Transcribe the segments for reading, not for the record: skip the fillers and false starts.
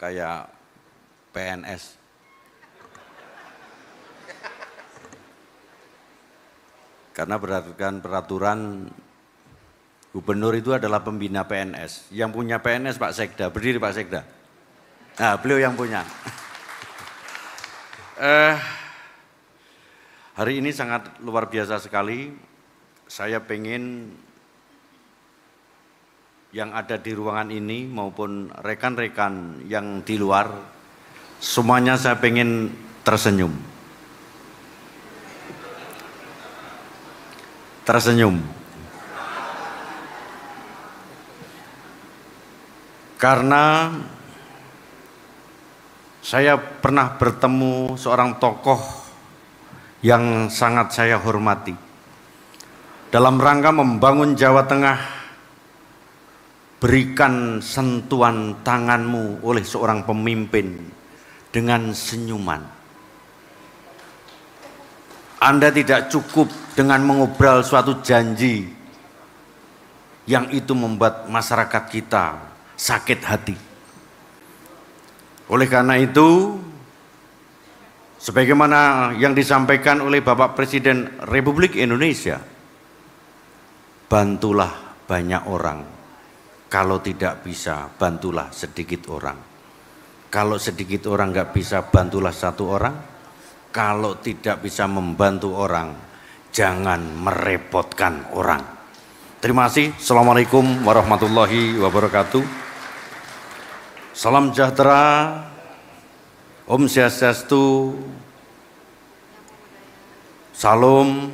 kayak PNS. Karena berdasarkan peraturan gubernur itu adalah pembina PNS. Yang punya PNS Pak Sekda, berdiri Pak Sekda. Nah, beliau yang punya. Hari ini sangat luar biasa sekali. Saya pengen yang ada di ruangan ini maupun rekan-rekan yang di luar, semuanya saya pengen tersenyum. Tersenyum. Karena saya pernah bertemu seorang tokoh yang sangat saya hormati. Dalam rangka membangun Jawa Tengah, berikan sentuhan tanganmu oleh seorang pemimpin dengan senyuman. Anda tidak cukup dengan mengobral suatu janji yang itu membuat masyarakat kita sakit hati. Oleh karena itu, sebagaimana yang disampaikan oleh Bapak Presiden Republik Indonesia, bantulah banyak orang. Kalau tidak bisa, bantulah sedikit orang. Kalau sedikit orang nggak bisa, bantulah satu orang. Kalau tidak bisa membantu orang, jangan merepotkan orang. Terima kasih. Assalamualaikum warahmatullahi wabarakatuh. Salam sejahtera, Om Swastiastu, Salam,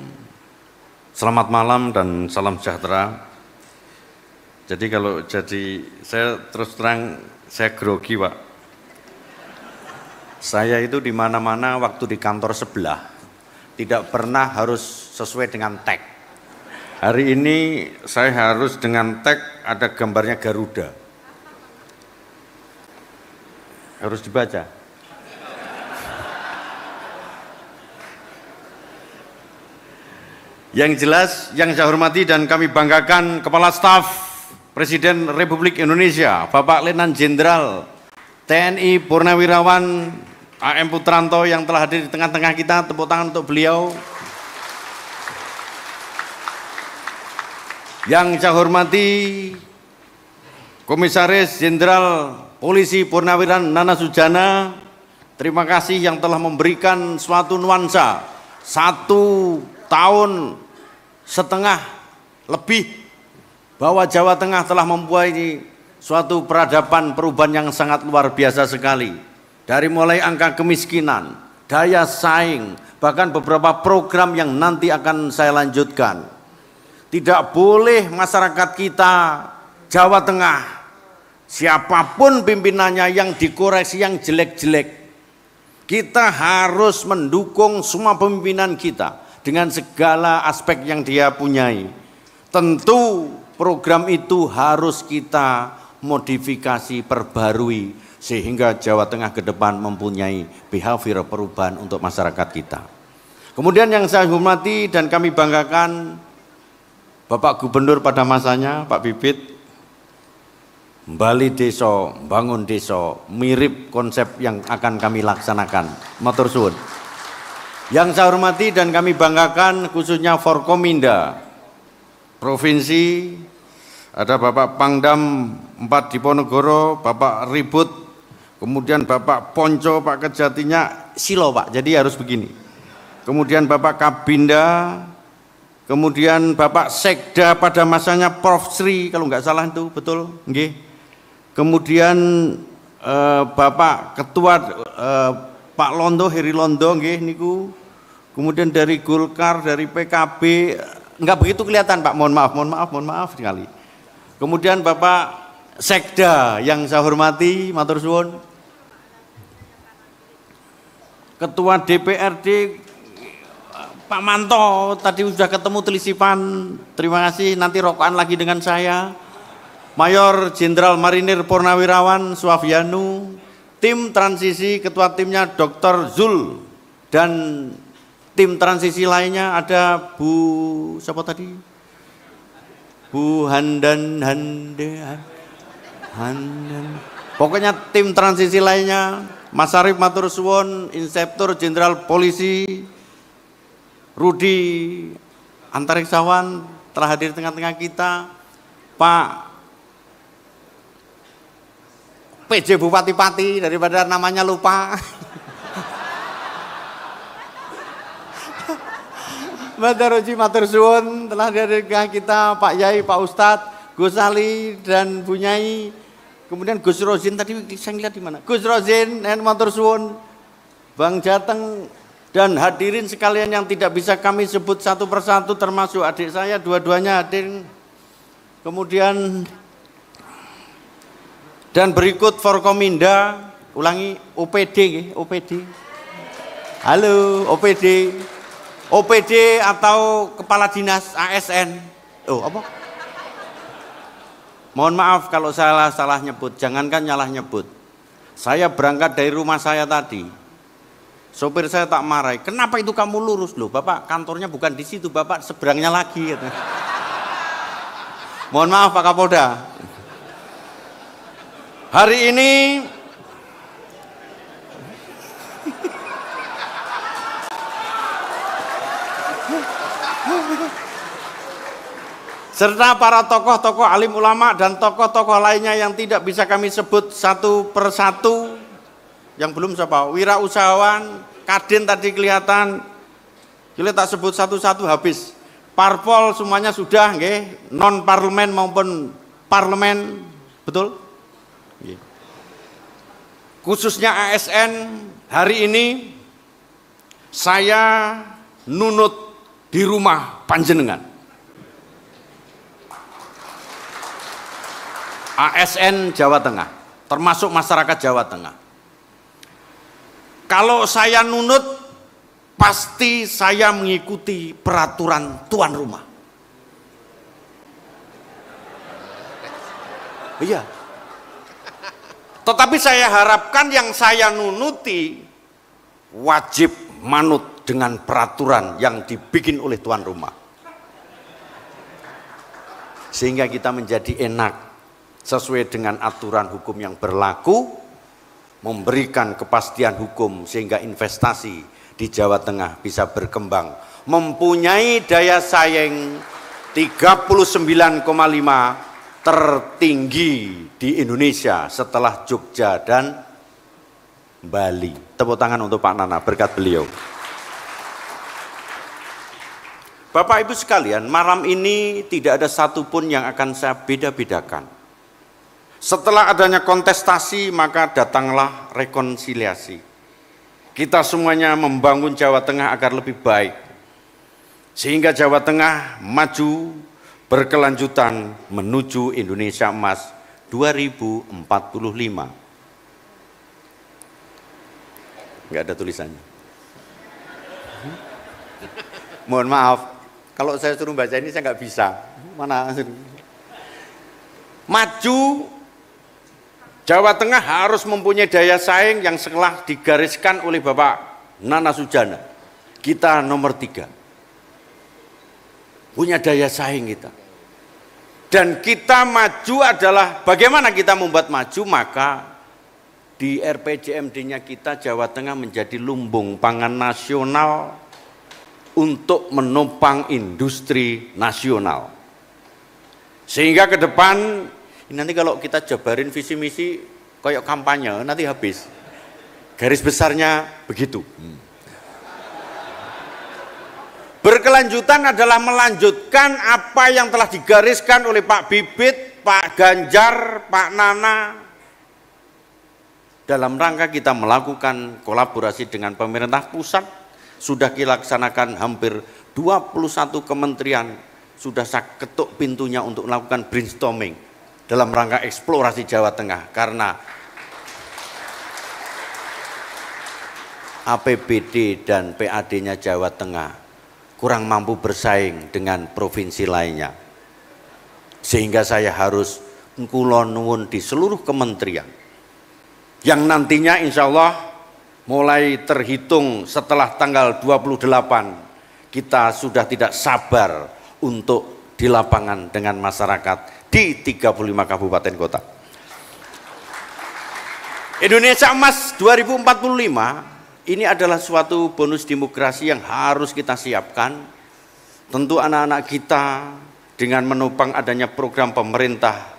selamat malam dan salam sejahtera. Jadi kalau saya terus terang saya grogi Pak. Saya itu di mana-mana waktu di kantor sebelah tidak pernah harus sesuai dengan tag. Hari ini saya harus dengan tag ada gambarnya Garuda. Harus dibaca. Yang jelas, yang saya hormati dan kami banggakan Kepala Staf Presiden Republik Indonesia, Bapak Letnan Jenderal TNI Purnawirawan AM Putranto yang telah hadir di tengah-tengah kita. Tepuk tangan untuk beliau. Yang saya hormati Komisaris Jenderal Polisi Purnawirawan Nana Sujana, terima kasih yang telah memberikan suatu nuansa 1,5 tahun lebih bahwa Jawa Tengah telah mempunyai suatu peradaban perubahan yang sangat luar biasa sekali. Dari mulai angka kemiskinan, daya saing, bahkan beberapa program yang nanti akan saya lanjutkan. Tidak boleh masyarakat kita Jawa Tengah, siapapun pimpinannya yang dikoreksi yang jelek-jelek. Kita harus mendukung semua pemimpinan kita dengan segala aspek yang dia punyai. Tentu program itu harus kita modifikasi, perbarui, sehingga Jawa Tengah ke depan mempunyai behavior perubahan untuk masyarakat kita. Kemudian yang saya hormati dan kami banggakan, Bapak Gubernur pada masanya, Pak Bibit, Bali Desa, bangun desa, mirip konsep yang akan kami laksanakan. Matur suwun. Yang saya hormati dan kami banggakan khususnya Forkominda Provinsi, ada Bapak Pangdam 4 Diponegoro, Bapak Ribut, kemudian Bapak Ponco, Pak Kejatinya, Silo Pak, jadi harus begini. Kemudian Bapak Kabinda, kemudian Bapak Sekda pada masanya Prof. Sri, kalau nggak salah itu betul, nggih. Kemudian Bapak Ketua Pak Londo, Heri Londo, nggih niku. Kemudian dari Golkar, dari PKB, nggak begitu kelihatan Pak, mohon maaf sekali. Kemudian Bapak Sekda yang saya hormati, matur suwun. Ketua DPRD Pak Manto tadi sudah ketemu telisipan, terima kasih, nanti rokokan lagi dengan saya. Mayor Jenderal Marinir Purnawirawan Suafianu, tim transisi, ketua timnya Dr. Zul, dan tim transisi lainnya ada Bu siapa tadi? Bu Handan Pokoknya tim transisi lainnya, Mas Arief matur suwun, Inspektur Jenderal Polisi Rudi Antariksawan telah hadir tengah-tengah kita, Pak PJ Bupati Pati daripada namanya lupa. Mbak Daroji matur suwun telah hadir tengah kita, Pak Yai, Pak Ustadz, Gus Ali dan Bu Nyai. Kemudian Gus Rozin tadi saya lihat di mana? Gus Rozin dan matur suwun, Bang Jateng dan hadirin sekalian yang tidak bisa kami sebut satu persatu termasuk adik saya dua-duanya hadir. Kemudian dan berikut Forkominda, ulangi OPD, OPD. Halo OPD. OPD atau Kepala Dinas ASN. Oh, apa? Mohon maaf kalau salah nyebut, jangankan nyalah nyebut. Saya berangkat dari rumah saya tadi. Sopir saya tak marahi. Kenapa itu kamu lurus loh? Bapak kantornya bukan di situ, Bapak seberangnya lagi. Gitu. Mohon maaf Pak Kapolda. Hari ini serta para tokoh-tokoh alim ulama dan tokoh-tokoh lainnya yang tidak bisa kami sebut satu persatu, yang belum siapa, wirausahawan, Kadin tadi kelihatan, kita tak sebut satu-satu habis. Parpol semuanya sudah, nggih, non parlemen maupun parlemen, betul? Khususnya ASN, hari ini saya nunut di rumah panjenengan. ASN Jawa Tengah, termasuk masyarakat Jawa Tengah. Kalau saya nunut, pasti saya mengikuti peraturan tuan rumah. Iya. Tetapi saya harapkan yang saya nunuti wajib manut dengan peraturan yang dibikin oleh tuan rumah. Sehingga kita menjadi enak sesuai dengan aturan hukum yang berlaku, memberikan kepastian hukum sehingga investasi di Jawa Tengah bisa berkembang, mempunyai daya saing 39,5 tertinggi di Indonesia setelah Jogja dan Bali. Tepuk tangan untuk Pak Nana, berkat beliau. Bapak Ibu sekalian, malam ini tidak ada satupun yang akan saya beda-bedakan. Setelah adanya kontestasi, maka datanglah rekonsiliasi. Kita semuanya membangun Jawa Tengah agar lebih baik. Sehingga Jawa Tengah maju berkelanjutan menuju Indonesia Emas 2045. Enggak ada tulisannya. Mohon maaf, kalau saya suruh baca ini saya nggak bisa. Mana? Maju Jawa Tengah harus mempunyai daya saing yang setelah digariskan oleh Bapak Nana Sujana. Kita nomor 3. Punya daya saing kita. Dan kita maju adalah bagaimana kita membuat maju, maka di RPJMD-nya kita Jawa Tengah menjadi lumbung pangan nasional untuk menopang industri nasional. Sehingga ke depan nanti kalau kita jabarin visi misi kayak kampanye nanti habis. Garis besarnya begitu. Berkelanjutan adalah melanjutkan apa yang telah digariskan oleh Pak Bibit, Pak Ganjar, Pak Nana dalam rangka kita melakukan kolaborasi dengan pemerintah pusat. Sudah dilaksanakan hampir 21 kementerian, sudah saya ketuk pintunya untuk melakukan brainstorming dalam rangka eksplorasi Jawa Tengah, karena APBD dan PAD-nya Jawa Tengah kurang mampu bersaing dengan provinsi lainnya. Sehingga saya harus kulon nuwun di seluruh kementerian yang nantinya insya Allah mulai terhitung setelah tanggal 28 kita sudah tidak sabar untuk di lapangan dengan masyarakat di 35 kabupaten kota. Indonesia Emas 2045 ini adalah suatu bonus demokrasi yang harus kita siapkan. Tentu anak-anak kita dengan menopang adanya program pemerintah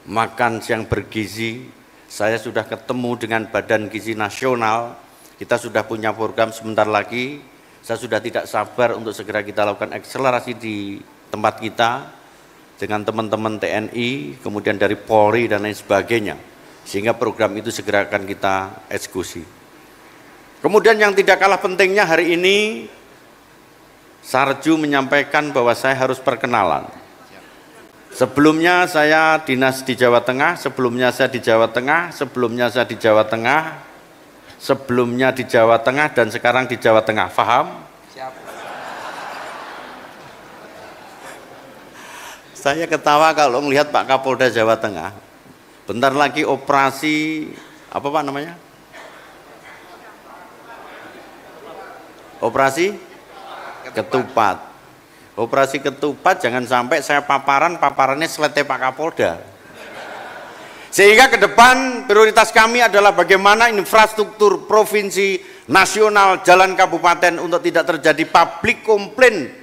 makan siang bergizi. Saya sudah ketemu dengan Badan Gizi Nasional, kita sudah punya program sebentar lagi. Saya sudah tidak sabar untuk segera kita lakukan akselerasi di tempat kita dengan teman-teman TNI, kemudian dari Polri dan lain sebagainya, sehingga program itu segera akan kita eksekusi. Kemudian yang tidak kalah pentingnya hari ini, Sarju menyampaikan bahwa saya harus perkenalan. Sebelumnya saya dinas di Jawa Tengah, sebelumnya saya di Jawa Tengah, sebelumnya saya di Jawa Tengah, sebelumnya di Jawa Tengah, dan sekarang di Jawa Tengah. Paham? Siap. Saya ketawa kalau melihat Pak Kapolda Jawa Tengah. Bentar lagi operasi, apa Pak namanya? Operasi Ketupat. Operasi Ketupat jangan sampai saya paparannya selete Pak Kapolda. Sehingga ke depan prioritas kami adalah bagaimana infrastruktur provinsi, nasional, jalan kabupaten untuk tidak terjadi public komplain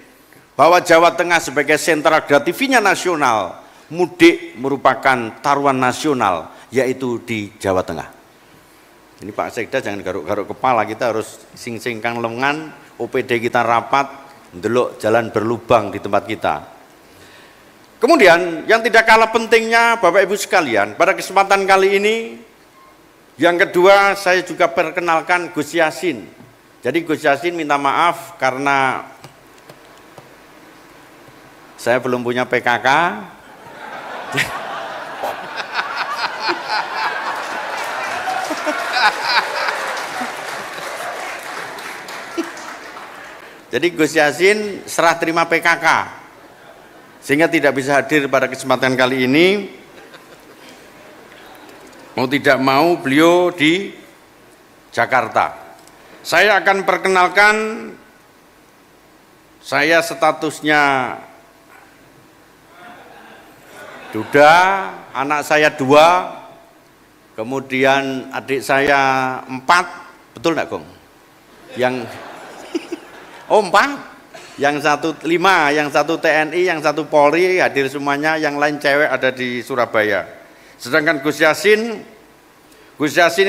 bahwa Jawa Tengah sebagai sentra TV-nya nasional, mudik merupakan taruhan nasional, yaitu di Jawa Tengah. Ini Pak Sekda jangan garuk-garuk kepala, kita harus sing-singkang lengan, OPD kita rapat, ndelok jalan berlubang di tempat kita. Kemudian yang tidak kalah pentingnya Bapak Ibu sekalian, pada kesempatan kali ini yang kedua saya juga perkenalkan Gus Yassin. Jadi Gus Yassin minta maaf karena saya belum punya PKK. Jadi Gus Yassin serah terima PKK sehingga tidak bisa hadir pada kesempatan kali ini. Mau tidak mau beliau di Jakarta. Saya akan perkenalkan, saya statusnya duda, anak saya 2, kemudian adik saya 4, betul enggak Gong? Yang 4, yang 1 5, yang 1 TNI, yang 1 Polri hadir semuanya, yang lain cewek ada di Surabaya. Sedangkan Gus Yassin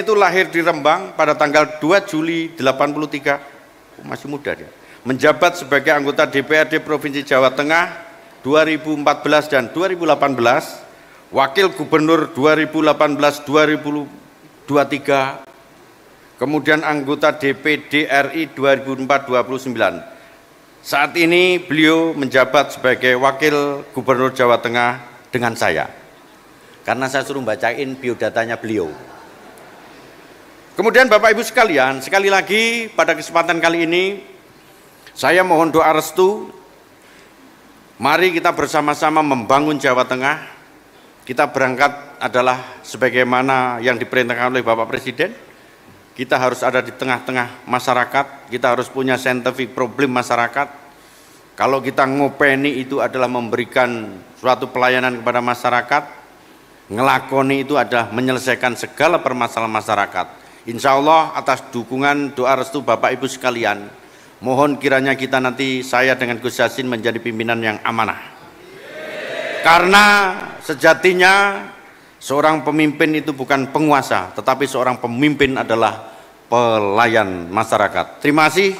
itu lahir di Rembang pada tanggal 2 Juli 83, masih muda dia. Menjabat sebagai anggota DPRD Provinsi Jawa Tengah 2014 dan 2018, Wakil Gubernur 2018-2023, kemudian anggota DPD RI 2004-2029. Saat ini beliau menjabat sebagai Wakil Gubernur Jawa Tengah dengan saya, karena saya suruh bacain biodatanya beliau. Kemudian Bapak Ibu sekalian, sekali lagi pada kesempatan kali ini saya mohon doa restu. Mari kita bersama-sama membangun Jawa Tengah. Kita berangkat adalah sebagaimana yang diperintahkan oleh Bapak Presiden. Kita harus ada di tengah-tengah masyarakat, kita harus punya scientific problem masyarakat. Kalau kita ngopeni itu adalah memberikan suatu pelayanan kepada masyarakat, ngelakoni itu adalah menyelesaikan segala permasalahan masyarakat. Insya Allah atas dukungan doa restu Bapak Ibu sekalian, mohon kiranya kita nanti, saya dengan Gus Yassin menjadi pimpinan yang amanah. Karena sejatinya seorang pemimpin itu bukan penguasa, tetapi seorang pemimpin adalah pelayan masyarakat. Terima kasih.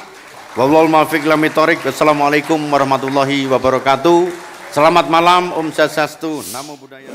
Wallahul muwaffiq ila thoriq. Wassalamualaikum warahmatullahi wabarakatuh. Selamat malam, Om Swastiastu, Namo Buddhaya.